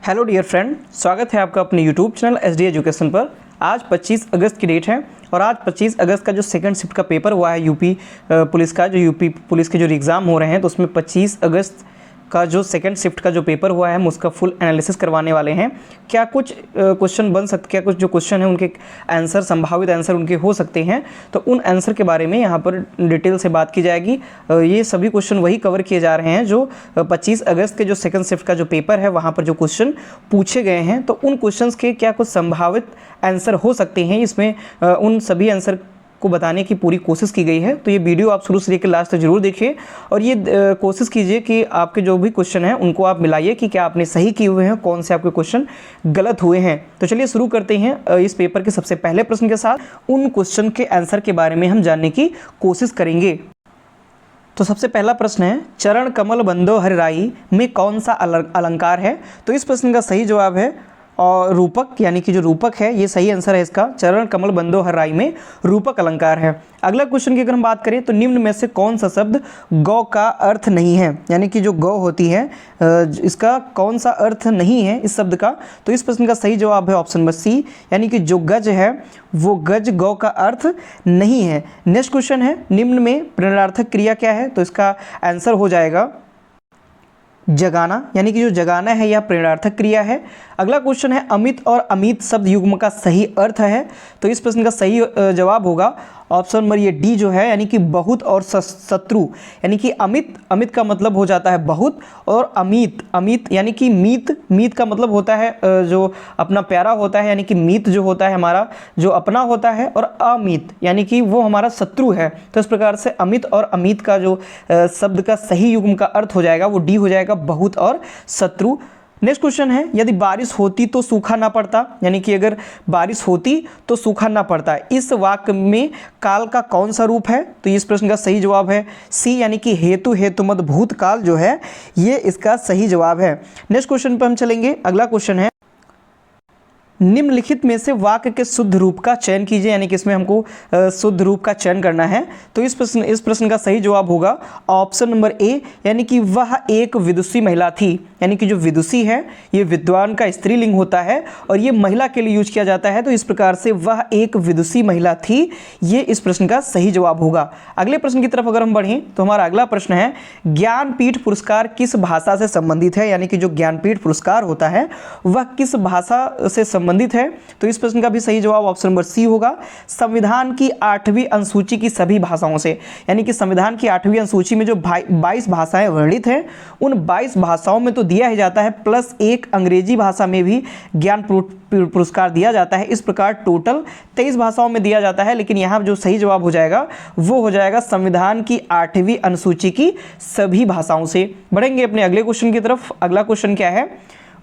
Hello dear friend, स्वागत है आपका अपने यूट्यूब चैनल SD एजुकेशन पर। आज 25 अगस्त की डेट है और आज 25 अगस्त का जो सेकंड शिफ्ट का पेपर हुआ है यूपी पुलिस का, जो यूपी पुलिस के जो एग्ज़ाम हो रहे हैं, तो उसमें 25 अगस्त का जो सेकंड शिफ्ट का जो पेपर हुआ है हम उसका फुल एनालिसिस करवाने वाले हैं। क्या कुछ क्वेश्चन बन सकते, क्या कुछ जो क्वेश्चन है उनके आंसर, संभावित आंसर उनके हो सकते हैं, तो उन आंसर के बारे में यहाँ पर डिटेल से बात की जाएगी। ये सभी क्वेश्चन वही कवर किए जा रहे हैं जो 25 अगस्त के जो सेकंड शिफ्ट का जो पेपर है वहाँ पर जो क्वेश्चन पूछे गए हैं, तो उन क्वेश्चन के क्या कुछ संभावित आंसर हो सकते हैं, इसमें उन सभी आंसर को बताने की पूरी कोशिश की गई है। तो ये वीडियो आप शुरू से लेकर लास्ट तक जरूर देखिए और ये कोशिश कीजिए कि आपके जो भी क्वेश्चन हैं उनको आप मिलाइए कि क्या आपने सही किए हुए हैं, कौन से आपके क्वेश्चन गलत हुए हैं। तो चलिए शुरू करते हैं इस पेपर के सबसे पहले प्रश्न के साथ। उन क्वेश्चन के आंसर के बारे में हम जानने की कोशिश करेंगे। तो सबसे पहला प्रश्न है, चरण कमल बंदो हरिराई में कौन सा अलंकार है? तो इस प्रश्न का सही जवाब है और रूपक, यानी कि जो रूपक है ये सही आंसर है इसका। चरण कमल बंदो हरिराई में रूपक अलंकार है। अगला क्वेश्चन की अगर हम बात करें तो निम्न में से कौन सा शब्द गौ का अर्थ नहीं है? यानी कि जो गौ होती है इसका कौन सा अर्थ नहीं है इस शब्द का? तो इस प्रश्न का सही जवाब है ऑप्शन नंबर सी, यानी कि जो गज है वो गज गौ का अर्थ नहीं है। नेक्स्ट क्वेश्चन है, निम्न में प्रेरणार्थक क्रिया क्या है? तो इसका आंसर हो जाएगा जगाना, यानी कि जो जगाना है यह प्रेरणार्थक क्रिया है। अगला क्वेश्चन है, अमित और अमित शब्द युग्म का सही अर्थ है? तो इस प्रश्न का सही जवाब होगा ऑप्शन नंबर ये डी जो है, यानी कि बहुत और शत्रु। यानी कि अमित, अमित का मतलब हो जाता है बहुत, और अमित, अमित यानी कि मीत, मीत का मतलब होता है जो अपना प्यारा होता है, यानी कि मीत जो होता है हमारा जो अपना होता है, और अमित यानी कि वो हमारा शत्रु है। तो इस प्रकार से अमित और अमित का जो शब्द का सही युग्म का अर्थ हो जाएगा वो डी हो जाएगा, बहुत और शत्रु। नेक्स्ट क्वेश्चन है, यदि बारिश होती तो सूखा ना पड़ता? यानी कि अगर बारिश होती तो सूखा ना पड़ता, इस वाक्य में काल का कौन सा रूप है? तो इस प्रश्न का सही जवाब है सी, यानी कि हेतु हेतुमत भूतकाल जो है ये इसका सही जवाब है। नेक्स्ट क्वेश्चन पर हम चलेंगे। अगला क्वेश्चन है, निम्नलिखित में से वाक्य के शुद्ध रूप का चयन कीजिए, यानी कि इसमें हमको शुद्ध रूप का चयन करना है। तो इस प्रश्न का सही जवाब होगा ऑप्शन नंबर ए, यानी कि वह एक विदुषी महिला थी। यानी कि जो विदुषी है ये विद्वान का स्त्रीलिंग होता है और ये महिला के लिए यूज किया जाता है। तो इस प्रकार से वह एक विदुषी महिला थी, ये इस प्रश्न का सही जवाब होगा। अगले प्रश्न की तरफ अगर हम बढ़ें तो हमारा अगला प्रश्न है, ज्ञानपीठ पुरस्कार किस भाषा से संबंधित है? यानी कि जो ज्ञानपीठ पुरस्कार होता है वह किस भाषा से संबंधित है? तो इस प्रश्न का भी सही जवाब ऑप्शन नंबर सी होगा, संविधान की 8वीं अनुसूची की सभी भाषाओं से। यानी कि संविधान की 8वीं अनुसूची में जो 22 भाषाएं वर्णित हैं उन 22 भाषाओं में तो दिया ही जाता है, प्लस एक अंग्रेजी भाषा में भी ज्ञान पुरस्कार दिया जाता है। इस प्रकार टोटल 23 भाषाओं में दिया जाता है, लेकिन यहाँ जो सही जवाब हो जाएगा वो हो जाएगा संविधान की 8वीं अनुसूची की सभी भाषाओं से। बढ़ेंगे अपने अगले क्वेश्चन की तरफ। अगला क्वेश्चन क्या है,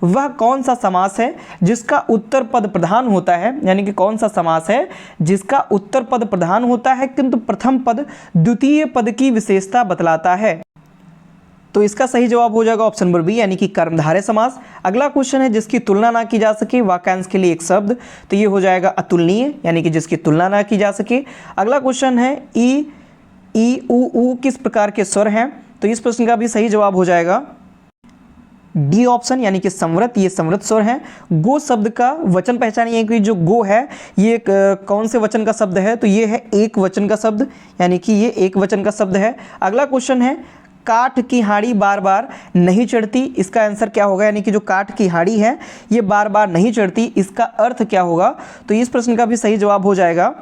वह कौन सा समास है जिसका उत्तर पद प्रधान होता है? यानी कि कौन सा समास है जिसका उत्तर पद प्रधान होता है किंतु प्रथम पद द्वितीय पद की विशेषता बतलाता है? तो इसका सही जवाब हो जाएगा ऑप्शन नंबर बी, यानी कि कर्मधारय समास। अगला क्वेश्चन है, जिसकी तुलना ना की जा सके, वाक्यांश के लिए एक शब्द, तो ये हो जाएगा अतुलनीय, यानी कि जिसकी तुलना ना की जा सके। अगला क्वेश्चन है, ई उ किस प्रकार के स्वर हैं? तो इस प्रश्न का भी सही जवाब हो जाएगा डी ऑप्शन, यानी कि संवृत, ये संवृत स्वर है। गो शब्द का वचन पहचानिए कि जो गो है ये कौन से वचन का शब्द है? तो ये है एक वचन का शब्द, यानी कि ये एक वचन का शब्द है। अगला क्वेश्चन है, काठ की हाड़ी बार बार नहीं चढ़ती, इसका आंसर क्या होगा? यानी कि जो काठ की हाड़ी है ये बार बार नहीं चढ़ती, इसका अर्थ क्या होगा? तो इस प्रश्न का भी सही जवाब हो जाएगा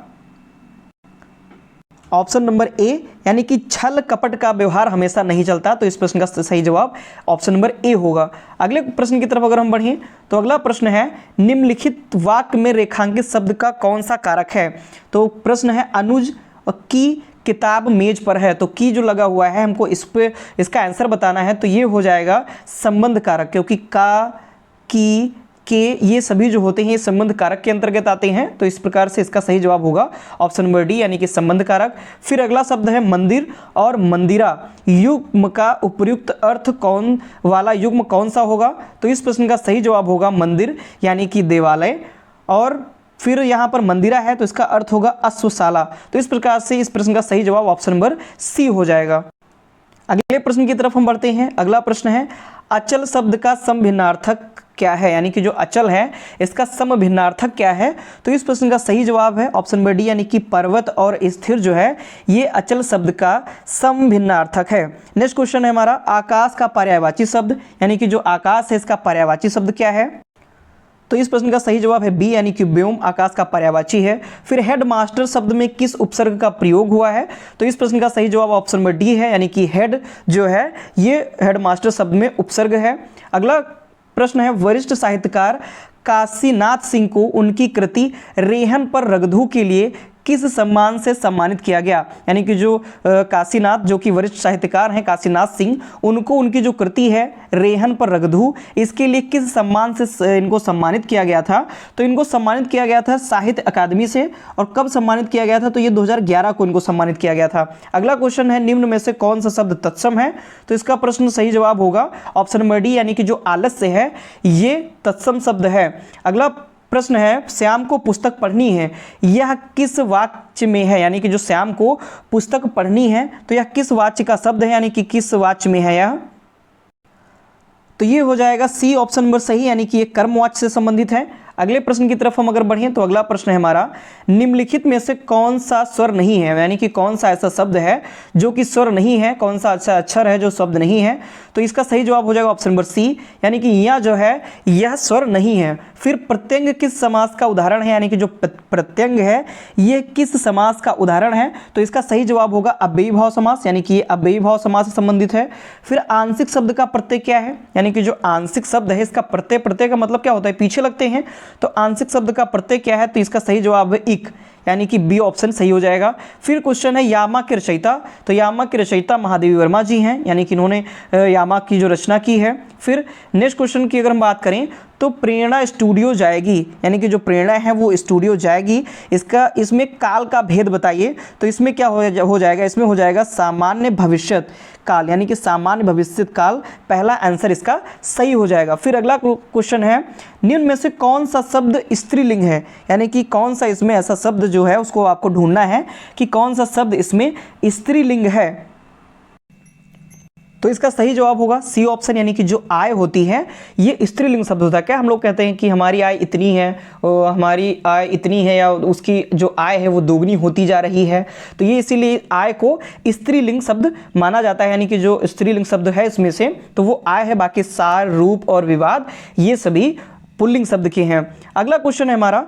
ऑप्शन नंबर ए, यानी कि छल कपट का व्यवहार हमेशा नहीं चलता। तो इस प्रश्न का सही जवाब ऑप्शन नंबर ए होगा। अगले प्रश्न की तरफ अगर हम बढ़ें तो अगला प्रश्न है, निम्नलिखित वाक्य में रेखांकित शब्द का कौन सा कारक है? तो प्रश्न है, अनुज की किताब मेज पर है। तो की जो लगा हुआ है हमको इस पे इसका आंसर बताना है, तो ये हो जाएगा संबंध कारक, क्योंकि का, की, के ये सभी जो होते हैं ये संबंध कारक के अंतर्गत आते हैं। तो इस प्रकार से इसका सही जवाब होगा ऑप्शन नंबर डी, यानी कि संबंध कारक। फिर अगला शब्द है मंदिर और मंदिरा, युग्म का उपयुक्त अर्थ कौन वाला युग्म कौन सा होगा? तो इस प्रश्न का सही जवाब होगा मंदिर, यानी कि देवालय। और फिर यहाँ पर मंदिरा है तो इसका अर्थ होगा अश्वशाला। तो इस प्रकार से इस प्रश्न का सही जवाब ऑप्शन नंबर सी हो जाएगा। अगले प्रश्न की तरफ हम बढ़ते हैं। अगला प्रश्न है, अचल शब्द का समभिन्नार्थक क्या है, यानी कि जो अचल है इसका समभिन्नार्थक क्या है? तो इस प्रश्न का सही जवाब है ऑप्शन नंबर डी, यानी कि पर्वत और स्थिर जो है ये अचल शब्द का समभिन्नार्थक है। नेक्स्ट क्वेश्चन है हमारा, आकाश का पर्यायवाची शब्द, यानी कि जो आकाश है इसका पर्यायवाची शब्द क्या है? तो इस प्रश्न का सही जवाब है बी, यानी कि व्योम आकाश का पर्यायवाची है। फिर हेडमास्टर शब्द में किस उपसर्ग का प्रयोग हुआ है? तो इस प्रश्न का सही जवाब ऑप्शन नंबर डी है, यानी कि हेड जो है ये हेडमास्टर शब्द में उपसर्ग है। अगला प्रश्न है, वरिष्ठ साहित्यकार काशीनाथ सिंह को उनकी कृति रेहन पर रगधू के लिए किस सम्मान से सम्मानित किया गया? यानी कि जो काशीनाथ जो कि वरिष्ठ साहित्यकार हैं काशीनाथ सिंह, उनको उनकी जो कृति है रेहन पर रगधू, इसके लिए किस सम्मान से इनको सम्मानित किया गया था? तो इनको सम्मानित किया गया था साहित्य अकादमी से। और कब सम्मानित किया गया था? तो ये 2011 को इनको सम्मानित किया गया था। अगला क्वेश्चन है, निम्न में से कौन सा शब्द तत्सम है? तो इसका प्रश्न सही जवाब होगा ऑप्शन नंबर डी, यानी कि जो आलस्य है ये तत्सम शब्द है। अगला प्रश्न है, श्याम को पुस्तक पढ़नी है, यह किस वाच्य में है? यानी कि जो श्याम को पुस्तक पढ़नी है तो यह किस वाच्य का शब्द है, यानी कि किस वाच्य में है यह? तो ये हो जाएगा सी ऑप्शन नंबर सही, यानी कि ये कर्मवाच्य से संबंधित है। अगले प्रश्न की तरफ हम अगर बढ़ें तो अगला प्रश्न है हमारा, निम्नलिखित में से कौन सा स्वर नहीं है? यानी कि कौन सा ऐसा शब्द है जो कि स्वर नहीं है, कौन सा अच्छा अक्षर है जो शब्द नहीं है? तो इसका सही जवाब हो जाएगा ऑप्शन नंबर सी, यानी कि यह जो है यह स्वर नहीं है। फिर प्रत्यंग किस समास का उदाहरण है? यानी कि जो प्रत्यंग है ये किस समास का उदाहरण है? तो इसका सही जवाब होगा अव्ययी भाव समास, यानी कि ये अव्ययी भाव समास से संबंधित है। फिर आंशिक शब्द का प्रत्यय क्या है? यानी कि जो आंशिक शब्द है इसका प्रत्यय, प्रत्यय का मतलब क्या होता है? पीछे लगते हैं। तो आंशिक शब्द का प्रत्यय क्या है? तो इसका सही जवाब है इक, यानी कि बी ऑप्शन सही हो जाएगा। फिर क्वेश्चन है, यामा के रचयिता, तो यामा के रचयिता महादेवी वर्मा जी हैं, यानी कि इन्होंने यामा की जो रचना की है। फिर नेक्स्ट क्वेश्चन की अगर हम बात करें तो प्रेरणा स्टूडियो जाएगी, यानी कि जो प्रेरणा है वो स्टूडियो जाएगी, इसमें काल का भेद बताइए। तो इसमें क्या हो जाएगा? इसमें हो जाएगा सामान्य भविष्यत काल, यानी कि सामान्य भविष्यत काल, पहला आंसर इसका सही हो जाएगा। फिर अगला क्वेश्चन है, निम्न में से कौन सा शब्द स्त्रीलिंग है? यानी कि कौन सा इसमें ऐसा शब्द जो है उसको आपको ढूंढना है कि कौन सा शब्द इसमें स्त्रीलिंग है। तो इसका सही जवाब होगा सी ऑप्शन, यानी कि जो आय होती है ये स्त्रीलिंग शब्द होता है। क्या हम लोग कहते हैं कि हमारी आय इतनी है, हमारी आय इतनी है, या उसकी जो आय है वो दोगुनी होती जा रही है, तो ये इसीलिए आय को स्त्रीलिंग शब्द माना जाता है। यानी कि जो स्त्रीलिंग शब्द है इसमें से तो वो आय है, बाकी सार, रूप और विवाद ये सभी पुल्लिंग शब्द के हैं। अगला क्वेश्चन है हमारा,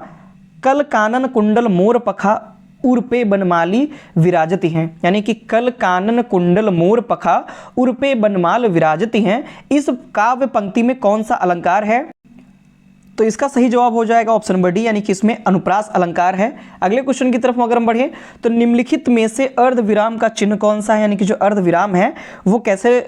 कल कानन कुंडल मोर पखा उर्पे बनमाली विराजती हैं, यानी कि कल कानन कुंडल मोर पखा उर्पे बनमाल विराजती हैं, इस काव्य पंक्ति में कौन सा अलंकार है? तो इसका सही जवाब हो जाएगा ऑप्शन नंबर डी, यानी कि इसमें अनुप्रास अलंकार है। अगले क्वेश्चन की तरफ अगर हम बढ़े तो निम्नलिखित में से अर्धविराम का चिन्ह कौन सा है? यानी कि जो अर्धविराम है वो कैसे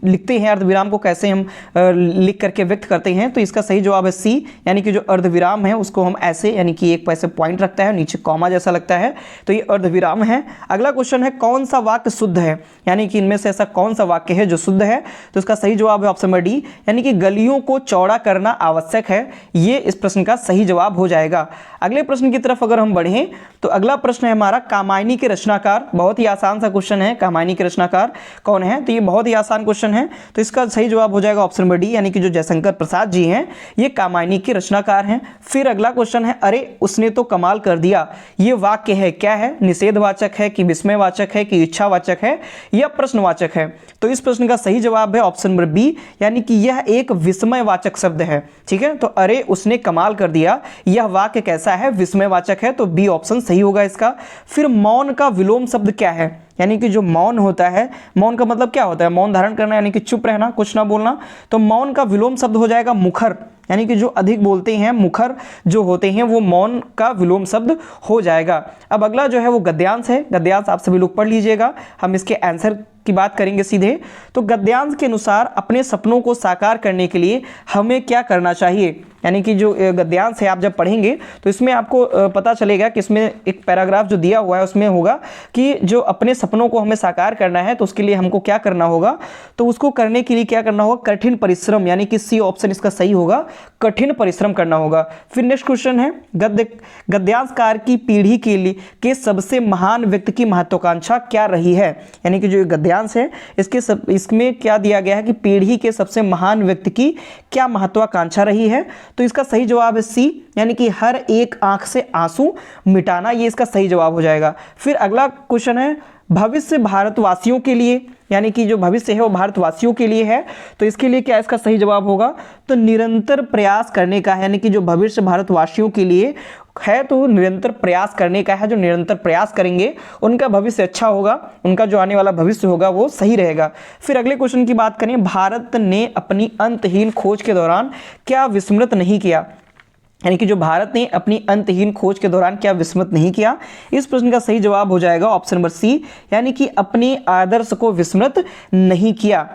लिखते हैं, अर्धविराम को कैसे हम लिख करके व्यक्त करते हैं? तो इसका सही जवाब है सी, यानी कि जो अर्धविराम है उसको हम ऐसे, यानी कि एक पैसे पॉइंट रखता है, नीचे कॉमा जैसा लगता है, तो ये अर्धविराम है। अगला क्वेश्चन है, कौन सा वाक्य शुद्ध है? यानी कि इनमें से ऐसा कौन सा वाक्य है जो शुद्ध है? तो इसका सही जवाब है ऑप्शन नंबर डी, यानी कि गलियों को चौड़ा करना आवश्यक है, ये इस प्रश्न का सही जवाब हो जाएगा। अगले प्रश्न की तरफ अगर हम बढ़ें तो अगला प्रश्न है हमारा, कामायनी के रचनाकार, बहुत ही आसान सा क्वेश्चन है, कामायनी के रचनाकार कौन है? तो ये बहुत ही आसान क्वेश्चन है, तो इसका सही जवाब हो जाएगा ऑप्शन नंबर डी, यानी कि जो जयशंकर प्रसाद जी हैं ये कामायनी के रचनाकार हैं। फिर अगला क्वेश्चन है, अरे उसने तो कमाल कर दिया, ये वाक्य है क्या है? निषेधवाचक है कि विस्मयवाचक है कि इच्छावाचक है या प्रश्नवाचक है? तो इस प्रश्न का सही जवाब है ऑप्शन नंबर बी, यानी कि यह एक विस्मयवाचक शब्द है। ठीक है, तो अरे उसने कमाल कर दिया यह वाक्य कैसा है? विस्मयवाचक है, तो बी ऑप्शन सही होगा इसका। फिर मौन का विलोम शब्द क्या है? यानी कि जो मौन होता है, मौन का मतलब क्या होता है? मौन धारण करना, यानी कि चुप रहना, कुछ ना बोलना, तो मौन का विलोम शब्द हो जाएगा मुखर, यानी कि जो अधिक बोलते हैं, मुखर जो होते हैं वो मौन का विलोम शब्द हो जाएगा। अब अगला जो है वो गद्यांश है, गद्यांश आप सभी लोग पढ़ लीजिएगा, हम इसके आंसर की बात करेंगे सीधे। तो गद्यांश के अनुसार अपने सपनों को साकार करने के लिए हमें क्या करना चाहिए? यानी कि जो गद्यांश है आप जब पढ़ेंगे तो इसमें आपको पता चलेगा कि इसमें एक पैराग्राफ जो दिया हुआ है उसमें होगा कि जो अपने सपनों को हमें साकार करना है तो उसके लिए हमको क्या करना होगा, तो उसको करने के लिए क्या करना होगा, कठिन परिश्रम, यानी कि सी ऑप्शन इसका सही होगा, कठिन परिश्रम करना होगा। फिर नेक्स्ट क्वेश्चन है, गद्यांशकार की पीढ़ी के लिए के सबसे महान व्यक्ति की महत्वाकांक्षा क्या रही है, यानी कि जो गद्यांश है इसमें क्या दिया गया है कि पीढ़ी के सबसे महान व्यक्ति की क्या महत्वाकांक्षा रही है, तो इसका सही जवाब है सी, यानी कि हर एक आंख से आंसू मिटाना, ये इसका सही जवाब हो जाएगा। फिर अगला क्वेश्चन है, भविष्य भारतवासियों के लिए, यानी कि जो भविष्य है वो भारतवासियों के लिए है, तो इसके लिए क्या इसका सही जवाब होगा, तो निरंतर प्रयास करने का है, यानी कि जो भविष्य भारतवासियों के लिए है तो निरंतर प्रयास करने का है, जो निरंतर प्रयास करेंगे उनका भविष्य अच्छा होगा, उनका जो आने वाला भविष्य होगा वो सही रहेगा। फिर अगले क्वेश्चन की बात करें, भारत ने अपनी अंतहीन खोज के दौरान क्या विस्मृत नहीं किया, यानी कि जो भारत ने अपनी अंतहीन खोज के दौरान क्या विस्मृत नहीं किया, इस प्रश्न का सही जवाब हो जाएगा ऑप्शन नंबर सी, यानी कि अपने आदर्श को विस्मृत नहीं किया।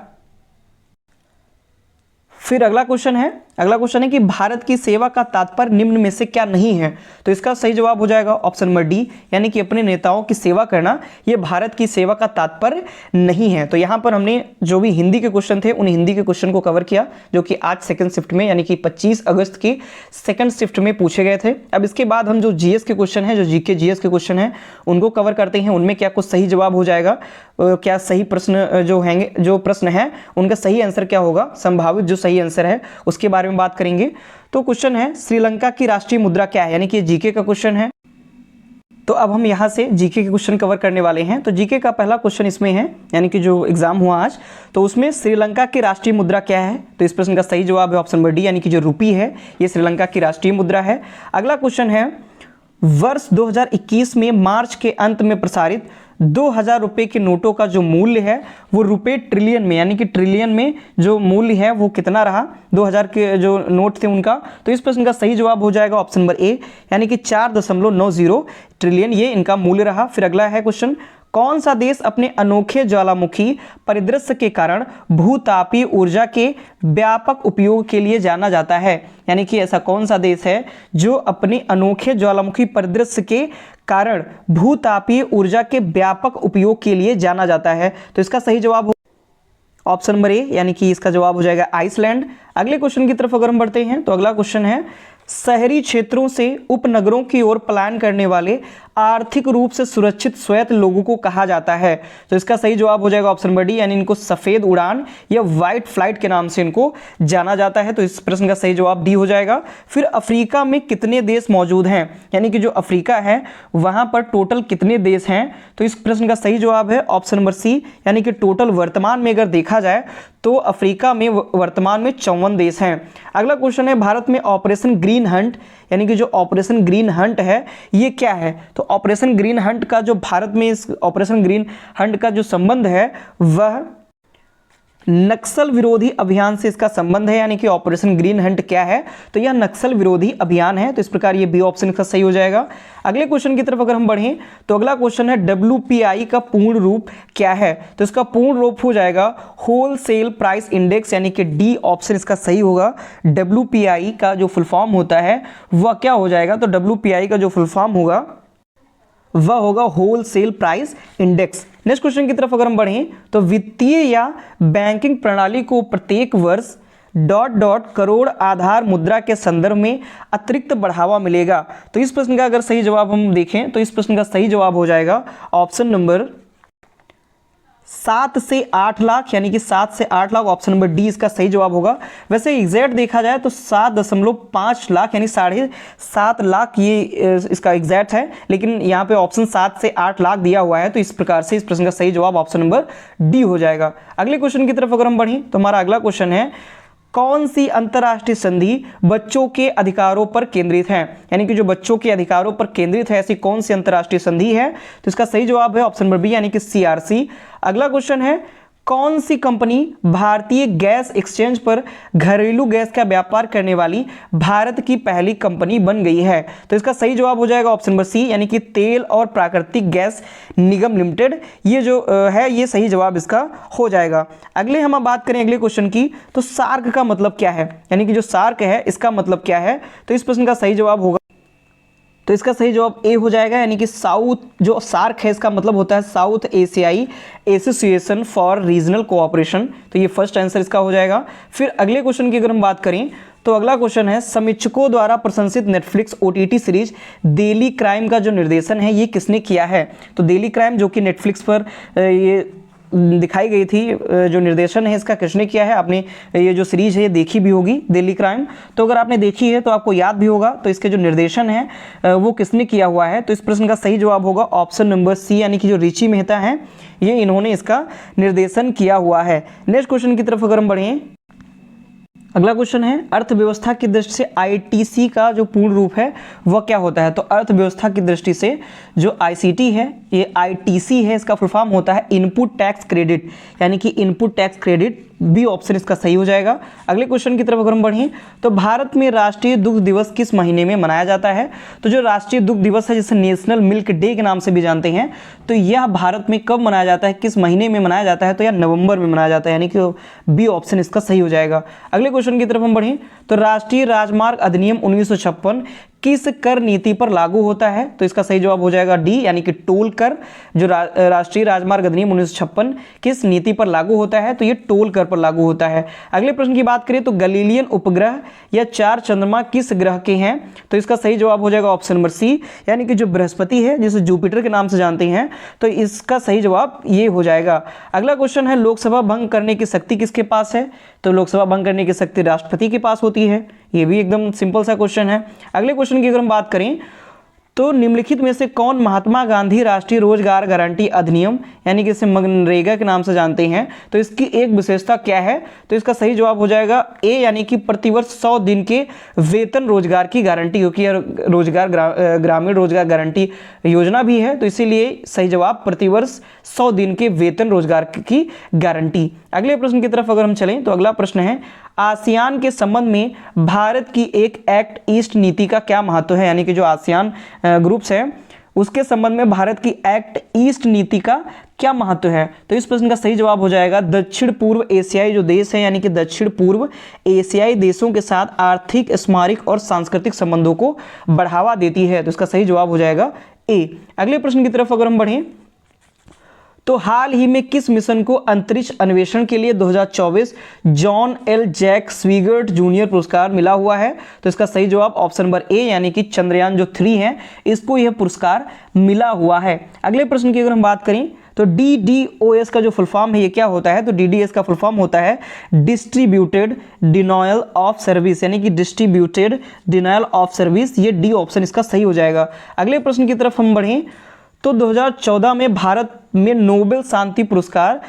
फिर अगला क्वेश्चन है कि भारत की सेवा का तात्पर्य निम्न में से क्या नहीं है, तो इसका सही जवाब हो जाएगा ऑप्शन नंबर डी, यानी कि अपने नेताओं की सेवा करना ये भारत की सेवा का तात्पर्य नहीं है। तो यहाँ पर हमने जो भी हिंदी के क्वेश्चन थे उन हिंदी के क्वेश्चन को कवर किया जो कि आज सेकंड शिफ्ट में यानी कि 25 अगस्त की सेकंड शिफ्ट में पूछे गए थे। अब इसके बाद हम जो जीएस के क्वेश्चन है, जो जीके जीएस के क्वेश्चन है उनको कवर करते हैं, उनमें क्या कुछ सही जवाब हो जाएगा, क्या सही प्रश्न जो प्रश्न है उनका सही आंसर क्या होगा, संभावित जो सही आंसर है उसके बारे में बात करेंगे। तो क्वेश्चन है, श्रीलंका की राष्ट्रीय मुद्रा क्या है, यानी कि जीके का क्वेश्चन है। तो अब हम यहाँ से जीके के क्वेश्चन कवर करने वाले हैं। तो जीके का पहला क्वेश्चन इसमें है, यानी कि जो एग्जाम हुआ आज, तो उसमें श्रीलंका की राष्ट्रीय मुद्रा क्या है, तो इस प्रश्न का सही जवाब है ऑप्शन नंबर डी, यानी कि जो रुपी है ये श्रीलंका की राष्ट्रीय मुद्रा है। अगला क्वेश्चन है, वर्ष 2021 में मार्च के अंत में प्रसारित 2000 रुपये के नोटों का जो मूल्य है वो रुपये ट्रिलियन में, यानी कि ट्रिलियन में जो मूल्य है वो कितना रहा, 2000 के जो नोट थे उनका, तो इस प्रश्न का सही जवाब हो जाएगा ऑप्शन नंबर ए, यानी कि 4.90 ट्रिलियन ये इनका मूल्य रहा। फिर अगला है क्वेश्चन, कौन सा देश अपने अनोखे ज्वालामुखी परिदृश्य के कारण भूतापीय ऊर्जा के व्यापक उपयोग के लिए जाना जाता है, यानी कि ऐसा कौन सा देश है जो अपने अनोखे ज्वालामुखी परिदृश्य के कारण भूतापीय ऊर्जा के व्यापक उपयोग के लिए जाना जाता है, तो इसका सही जवाब ऑप्शन नंबर ए, यानी कि इसका जवाब हो जाएगा आइसलैंड। अगले क्वेश्चन की तरफ अगर हम बढ़ते हैं तो अगला क्वेश्चन है, शहरी क्षेत्रों से उपनगरों की ओर पलायन करने वाले आर्थिक रूप से सुरक्षित स्वायत्त लोगों को कहा जाता है, तो इसका सही जवाब हो जाएगा ऑप्शन नंबर डी, यानी इनको सफेद उड़ान या व्हाइट फ्लाइट के नाम से इनको जाना जाता है, तो इस प्रश्न का सही जवाब डी हो जाएगा। फिर अफ्रीका में कितने देश मौजूद हैं, यानी कि जो अफ्रीका है वहां पर टोटल कितने देश हैं, तो इस प्रश्न का सही जवाब है ऑप्शन नंबर सी, यानी कि टोटल वर्तमान में अगर देखा जाए तो अफ्रीका में वर्तमान में 54 देश हैं। अगला क्वेश्चन है, भारत में ऑपरेशन ग्रीन हंट, यानी कि जो ऑपरेशन ग्रीन हंट है ये क्या है, तो ऑपरेशन ग्रीन हंट का जो भारत में इस ऑपरेशन ग्रीन हंट का जो संबंध है वह नक्सल विरोधी अभियान से इसका संबंध है, यानी कि ऑपरेशन ग्रीन हंट क्या है, तो यह नक्सल विरोधी अभियान है, तो इस प्रकार ये बी ऑप्शन इसका सही हो जाएगा। अगले क्वेश्चन की तरफ अगर हम बढ़ें तो अगला क्वेश्चन है, WPI का पूर्ण रूप क्या है, तो इसका पूर्ण रूप हो जाएगा होलसेल प्राइस इंडेक्स, यानी कि डी ऑप्शन इसका सही होगा। WPI का जो फुल फॉर्म होता है वह क्या हो जाएगा, तो WPI का जो फुल फॉर्म होगा वह होगा wholesale price index. Next question की तरफ अगर हम बढ़ें तो वित्तीय या बैंकिंग प्रणाली को प्रत्येक वर्ष ... करोड़ आधार मुद्रा के संदर्भ में अतिरिक्त बढ़ावा मिलेगा, तो इस प्रश्न का अगर सही जवाब हम देखें तो इस प्रश्न का सही जवाब हो जाएगा ऑप्शन नंबर 7 से 8 लाख, यानी कि 7 से 8 लाख, ऑप्शन नंबर डी इसका सही जवाब होगा। वैसे एग्जैक्ट देखा जाए तो 7.5 लाख यानी 7.5 लाख ये इसका एग्जैक्ट है, लेकिन यहाँ पे ऑप्शन 7 से 8 लाख दिया हुआ है, तो इस प्रकार से इस प्रश्न का सही जवाब ऑप्शन नंबर डी हो जाएगा। अगले क्वेश्चन की तरफ अगर हम बढ़ें तो हमारा अगला क्वेश्चन है, कौन सी अंतर्राष्ट्रीय संधि बच्चों के अधिकारों पर केंद्रित है, यानी कि जो बच्चों के अधिकारों पर केंद्रित है ऐसी कौन सी अंतर्राष्ट्रीय संधि है, तो इसका सही जवाब है ऑप्शन नंबर बी, यानी कि CRC। अगला क्वेश्चन है, कौन सी कंपनी भारतीय गैस एक्सचेंज पर घरेलू गैस का व्यापार करने वाली भारत की पहली कंपनी बन गई है? तो इसका सही जवाब हो जाएगा ऑप्शन नंबर सी, यानी कि तेल और प्राकृतिक गैस निगम लिमिटेड। ये जो है ये सही जवाब इसका हो जाएगा। अगले हम अब बात करें अगले क्वेश्चन की, तो सार्क का मतलब क्या है, यानी कि जो सार्क है इसका मतलब क्या है? तो इस प्रश्न का सही जवाब होगा, तो इसका सही जवाब ए हो जाएगा, यानी कि साउथ, जो सार्क है इसका मतलब होता है साउथ एशियाई एसोसिएशन फॉर रीजनल कोऑपरेशन। तो ये फर्स्ट आंसर इसका हो जाएगा। फिर अगले क्वेश्चन की अगर हम बात करें तो अगला क्वेश्चन है, समीक्षकों द्वारा प्रशंसित Netflix OTT series daily crime का जो निर्देशन है ये किसने किया है? तो डेली क्राइम जो कि नेटफ्लिक्स पर ये दिखाई गई थी, जो निर्देशन है इसका किसने किया है? आपने ये जो सीरीज है ये देखी भी होगी डेली क्राइम, तो अगर आपने देखी है तो आपको याद भी होगा। तो इसके जो निर्देशन है वो किसने किया हुआ है? तो इस प्रश्न का सही जवाब होगा ऑप्शन नंबर सी, यानी कि जो रिची मेहता हैं ये इन्होंने इसका निर्देशन किया हुआ है। नेक्स्ट क्वेश्चन की तरफ अगर हम बढ़ें, अगला क्वेश्चन है, अर्थव्यवस्था की दृष्टि से ITC का जो पूर्ण रूप है वह क्या होता है? तो अर्थव्यवस्था की दृष्टि से जो ICT है ये ITC है, इसका फुल फॉर्म होता है इनपुट टैक्स क्रेडिट, यानी कि input tax credit. B option इसका सही हो जाएगा। अगले क्वेश्चन की तरफ अगर हम बढ़ें तो भारत में राष्ट्रीय दुग्ध दिवस किस महीने में मनाया जाता है? तो जो राष्ट्रीय दुग्ध दिवस है जिसे नेशनल मिल्क डे के नाम से भी जानते हैं, तो यह भारत में कब मनाया जाता है, किस महीने में मनाया जाता है? तो यह नवंबर में मनाया जाता है, यानी कि बी ऑप्शन इसका सही हो जाएगा। अगले क्वेश्चन की तरफ हम बढ़ें तो राष्ट्रीय राजमार्ग अधिनियम 1956 किस कर नीति पर लागू होता है? तो इसका सही जवाब हो जाएगा डी, यानी कि टोल कर। जो राष्ट्रीय राजमार्ग अधिनियम 1956 किस नीति पर लागू होता है? तो ये टोल कर पर लागू होता है। अगले प्रश्न की बात करें तो गलीलियन उपग्रह या 4 चंद्रमा किस ग्रह के हैं? तो इसका सही जवाब हो जाएगा ऑप्शन नंबर सी, यानी कि जो बृहस्पति है जिसे जुपिटर के नाम से जानते हैं, तो इसका सही जवाब ये हो जाएगा। अगला क्वेश्चन है, लोकसभा भंग करने की शक्ति किसके पास है? तो लोकसभा भंग करने की शक्ति राष्ट्रपति के पास होती है। ये भी एकदम सिंपल सा क्वेश्चन है। अगले क्वेश्चन की अगर हम बात करें तो निम्नलिखित में से कौन महात्मा गांधी राष्ट्रीय रोजगार गारंटी अधिनियम, यानी कि इसे मनरेगा के नाम से जानते हैं, तो इसकी एक विशेषता क्या है? तो इसका सही जवाब हो जाएगा ए, यानी कि प्रतिवर्ष 100 दिन के वेतन रोजगार की गारंटी, क्योंकि यह रोजगार ग्रामीण रोजगार गारंटी योजना भी है, तो इसीलिए सही जवाब प्रतिवर्ष 100 दिन के वेतन रोजगार की गारंटी। अगले प्रश्न की तरफ अगर हम चलें तो अगला प्रश्न है, आसियान के संबंध में भारत की एक एक्ट ईस्ट नीति का क्या महत्व है? यानी कि जो आसियान ग्रुप्स है उसके संबंध में भारत की एक्ट ईस्ट नीति का क्या महत्व है? तो इस प्रश्न का सही जवाब हो जाएगा दक्षिण पूर्व एशियाई जो देश है, यानी कि दक्षिण पूर्व एशियाई देशों के साथ आर्थिक, स्मारक और सांस्कृतिक संबंधों को बढ़ावा देती है। तो इसका सही जवाब हो जाएगा ए। अगले प्रश्न की तरफ अगर हम बढ़ें तो हाल ही में किस मिशन को अंतरिक्ष अन्वेषण के लिए 2024 जॉन एल जैक स्वीगर्ट जूनियर पुरस्कार मिला हुआ है? तो इसका सही जवाब ऑप्शन नंबर ए, यानी कि चंद्रयान जो 3 है इसको यह पुरस्कार मिला हुआ है। अगले प्रश्न की अगर हम बात करें तो DDoS का जो फुल फॉर्म है ये क्या होता है? तो DDoS का फुल फॉर्म होता है डिस्ट्रीब्यूटेड डिनायल ऑफ सर्विस, यानी कि डिस्ट्रीब्यूटेड डिनायल ऑफ सर्विस। ये डी ऑप्शन इसका सही हो जाएगा। अगले प्रश्न की तरफ हम बढ़ें तो 2014 में भारत में नोबेल शांति पुरस्कार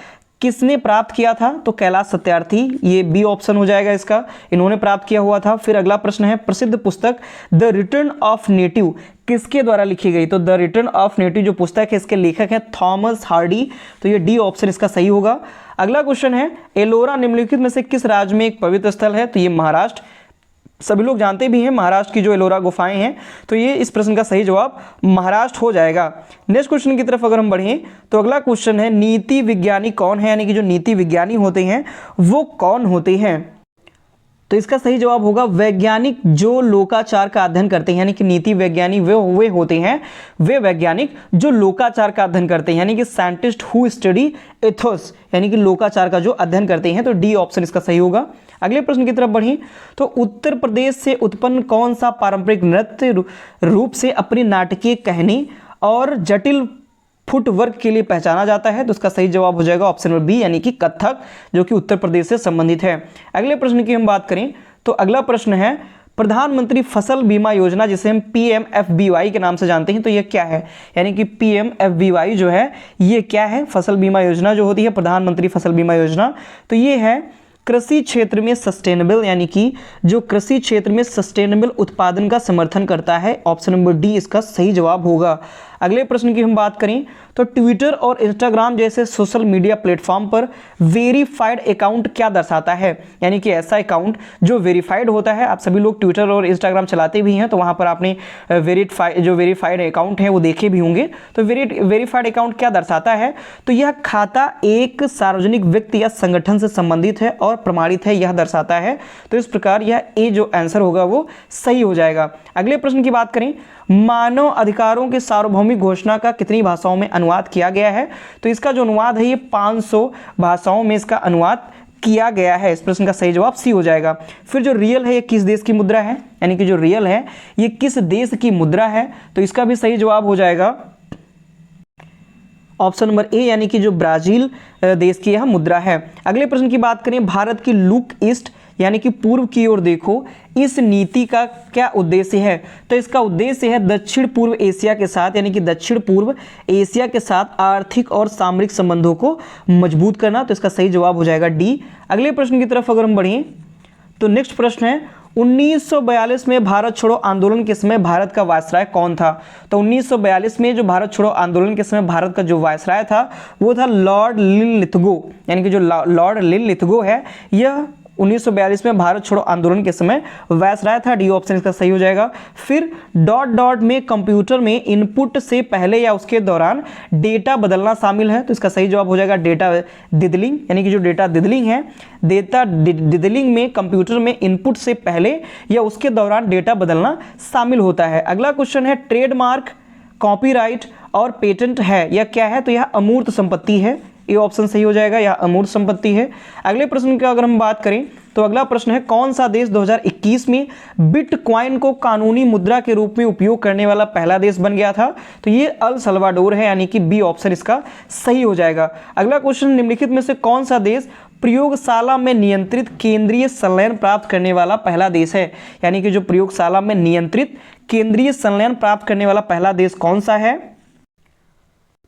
किसने प्राप्त किया था? तो कैलाश सत्यार्थी, ये बी ऑप्शन हो जाएगा इसका, इन्होंने प्राप्त किया हुआ था। फिर अगला प्रश्न है, प्रसिद्ध पुस्तक द रिटर्न ऑफ नेटिव किसके द्वारा लिखी गई? तो द रिटर्न ऑफ नेटिव जो पुस्तक है इसके लेखक हैं थॉमस हार्डी, तो ये डी ऑप्शन इसका सही होगा। अगला क्वेश्चन है, एलोरा निम्नलिखित में से किस राज्य में एक पवित्र स्थल है? तो ये महाराष्ट्र, सभी लोग जानते भी हैं महाराष्ट्र की जो एलोरा गुफाएं हैं, तो ये इस प्रश्न का सही जवाब महाराष्ट्र हो जाएगा। नेक्स्ट क्वेश्चन की तरफ अगर हम बढ़ें तो अगला क्वेश्चन है, नीति विज्ञानी कौन है? यानी कि जो नीति विज्ञानी होते हैं वो कौन होते हैं? तो इसका सही जवाब होगा वैज्ञानिक जो लोकाचार का अध्ययन करते हैं, यानी कि नीति वैज्ञानिक वे होते हैं, वे वैज्ञानिक जो लोकाचार का अध्ययन करते हैं, यानी कि साइंटिस्ट हु स्टडी एथोस, यानी कि लोकाचार का जो अध्ययन करते हैं। तो डी ऑप्शन इसका सही होगा। अगले प्रश्न की तरफ बढ़ें तो उत्तर प्रदेश से उत्पन्न कौन सा पारंपरिक नृत्य रूप से अपनी नाटकीय कहनी और जटिल फुटवर्क के लिए पहचाना जाता है? तो इसका सही जवाब हो जाएगा ऑप्शन नंबर बी, यानी कि कथक, जो कि उत्तर प्रदेश से संबंधित है। अगले प्रश्न की हम बात करें तो अगला प्रश्न है, प्रधानमंत्री फसल बीमा योजना जिसे हम PMFBY के नाम से जानते हैं, तो यह क्या है? यानी कि PMFBY जो है ये क्या है? फसल बीमा योजना जो होती है प्रधानमंत्री फसल बीमा योजना, तो ये है कृषि क्षेत्र में सस्टेनेबल, यानी कि जो कृषि क्षेत्र में सस्टेनेबल उत्पादन का समर्थन करता है। ऑप्शन नंबर डी इसका सही जवाब होगा। अगले प्रश्न की हम बात करें तो ट्विटर और इंस्टाग्राम जैसे सोशल मीडिया प्लेटफॉर्म पर वेरीफाइड अकाउंट क्या दर्शाता है, यानी कि ऐसा अकाउंट जो वेरीफाइड होता है। आप सभी लोग ट्विटर और इंस्टाग्राम चलाते भी हैं तो वहां पर आपने वेरीफाइड अकाउंट है वो देखे भी होंगे। तो वेरीफाइड अकाउंट क्या दर्शाता है, तो यह खाता एक सार्वजनिक व्यक्ति या संगठन से संबंधित है और प्रमाणित है, यह दर्शाता है। तो इस प्रकार यह ए जो आंसर होगा वो सही हो जाएगा। अगले प्रश्न की बात करें, मानव अधिकारों के सार्वभौमिक घोषणा का कितनी भाषाओं में अनुवाद किया गया है, तो इसका जो अनुवाद है ये 500 भाषाओं में इसका अनुवाद किया गया है। इस प्रश्न का सही जवाब सी हो जाएगा। फिर जो रियल है ये किस देश की मुद्रा है, यानी कि जो रियल है ये किस देश की मुद्रा है, तो इसका भी सही जवाब हो जाएगा ऑप्शन नंबर ए, यानी कि जो ब्राजील देश की यह मुद्रा है। अगले प्रश्न की बात करें, भारत की लुक ईस्ट यानी कि पूर्व की ओर देखो, इस नीति का क्या उद्देश्य है, तो इसका उद्देश्य है दक्षिण पूर्व एशिया के साथ, यानी कि दक्षिण पूर्व एशिया के साथ आर्थिक और सामरिक संबंधों को मजबूत करना। तो इसका सही जवाब हो जाएगा डी। अगले प्रश्न की तरफ अगर हम बढ़ें तो नेक्स्ट प्रश्न है, 1942 में भारत छोड़ो आंदोलन के समय भारत का वायसराय कौन था, तो 1942 में जो भारत छोड़ो आंदोलन के समय भारत का जो वायसराय था वो था लॉर्ड लिनलिथगो, यानी कि जो लॉर्ड लिनलिथगो है यह 1942 में भारत छोड़ो आंदोलन के समय वायसराय था। डी ऑप्शन इसका सही हो जाएगा। फिर डॉट डॉट में कंप्यूटर में इनपुट से पहले या उसके दौरान डेटा बदलना शामिल है, तो इसका सही जवाब हो जाएगा डेटा डिडलिंग, यानी कि जो डेटा डिडलिंग है, डेटा डिडलिंग में कंप्यूटर में इनपुट से पहले या उसके दौरान डेटा बदलना शामिल होता है। अगला क्वेश्चन है, ट्रेडमार्क, कॉपीराइट और पेटेंट है यह क्या है, तो यह अमूर्त संपत्ति है। ये ऑप्शन सही हो जाएगा, यह अमूर्त संपत्ति है। अगले प्रश्न की अगर हम बात करें तो अगला प्रश्न है, कौन सा देश 2021 में बिटकॉइन को कानूनी मुद्रा के रूप में उपयोग करने वाला पहला देश बन गया था, तो ये अल सल्वाडोर है, यानी कि बी ऑप्शन इसका सही हो जाएगा। अगला क्वेश्चन, निम्नलिखित में से कौन सा देश प्रयोगशाला में नियंत्रित केंद्रीय संलयन प्राप्त करने वाला पहला देश है, यानी कि जो प्रयोगशाला में नियंत्रित केंद्रीय संलयन प्राप्त करने वाला पहला देश कौन सा है,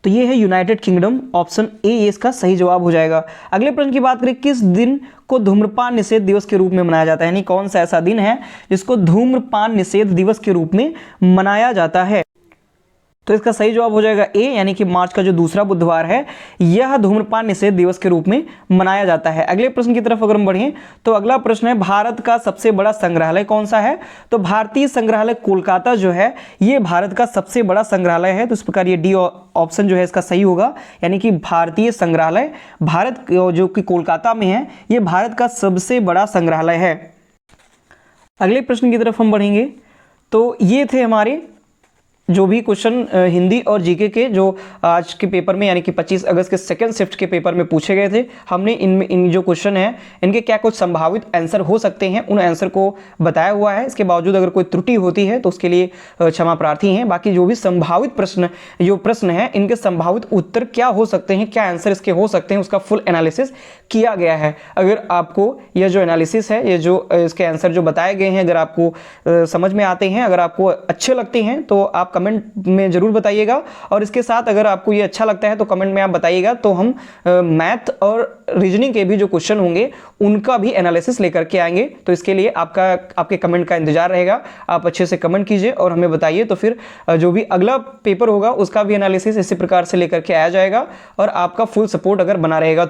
तो ये है यूनाइटेड किंगडम। ऑप्शन ए इसका सही जवाब हो जाएगा। अगले प्रश्न की बात करें, किस दिन को धूम्रपान निषेध दिवस के रूप में मनाया जाता है, यानी कौन सा ऐसा दिन है जिसको धूम्रपान निषेध दिवस के रूप में मनाया जाता है, तो इसका सही जवाब हो जाएगा ए, यानी कि मार्च का जो दूसरा बुधवार है यह धूम्रपान निषेध दिवस के रूप में मनाया जाता है। अगले प्रश्न की तरफ अगर हम बढ़ें तो अगला प्रश्न है, भारत का सबसे बड़ा संग्रहालय कौन सा है, तो भारतीय संग्रहालय कोलकाता जो है ये भारत का सबसे बड़ा संग्रहालय है। तो इस प्रकार ये डी ऑप्शन जो है इसका सही होगा, यानी कि भारतीय संग्रहालय भारत जो कि कोलकाता में है ये भारत का सबसे बड़ा संग्रहालय है। अगले प्रश्न की तरफ हम बढ़ेंगे तो ये थे हमारे जो भी क्वेश्चन हिंदी और जीके के जो आज के पेपर में यानी कि 25 अगस्त के सेकंड शिफ्ट के पेपर में पूछे गए थे, हमने इन जो क्वेश्चन है इनके क्या कुछ संभावित आंसर हो सकते हैं उन आंसर को बताया हुआ है। इसके बावजूद अगर कोई त्रुटि होती है तो उसके लिए क्षमा प्रार्थी हैं। बाकी जो भी संभावित प्रश्न है इनके संभावित उत्तर क्या हो सकते हैं, क्या आंसर इसके हो सकते हैं, उसका फुल एनालिसिस किया गया है। अगर आपको यह जो एनालिसिस है, ये जो इसके आंसर जो बताए गए हैं, अगर आपको समझ में आते हैं, अगर आपको अच्छे लगते हैं तो आप कमेंट में जरूर बताइएगा। और इसके साथ अगर आपको ये अच्छा लगता है तो कमेंट में आप बताइएगा, तो हम मैथ और रीजनिंग के भी जो क्वेश्चन होंगे उनका भी एनालिसिस लेकर के आएंगे। तो इसके लिए आपके कमेंट का इंतजार रहेगा। आप अच्छे से कमेंट कीजिए और हमें बताइए, तो फिर जो भी अगला पेपर होगा उसका भी एनालिसिस इसी प्रकार से लेकर के आया जाएगा। और आपका फुल सपोर्ट अगर बना रहेगा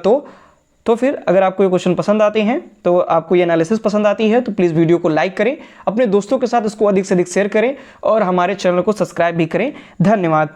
तो फिर अगर आपको ये क्वेश्चन पसंद आते हैं, तो आपको ये एनालिसिस पसंद आती है, तो प्लीज़ वीडियो को लाइक करें, अपने दोस्तों के साथ इसको अधिक से अधिक शेयर करें और हमारे चैनल को सब्सक्राइब भी करें। धन्यवाद।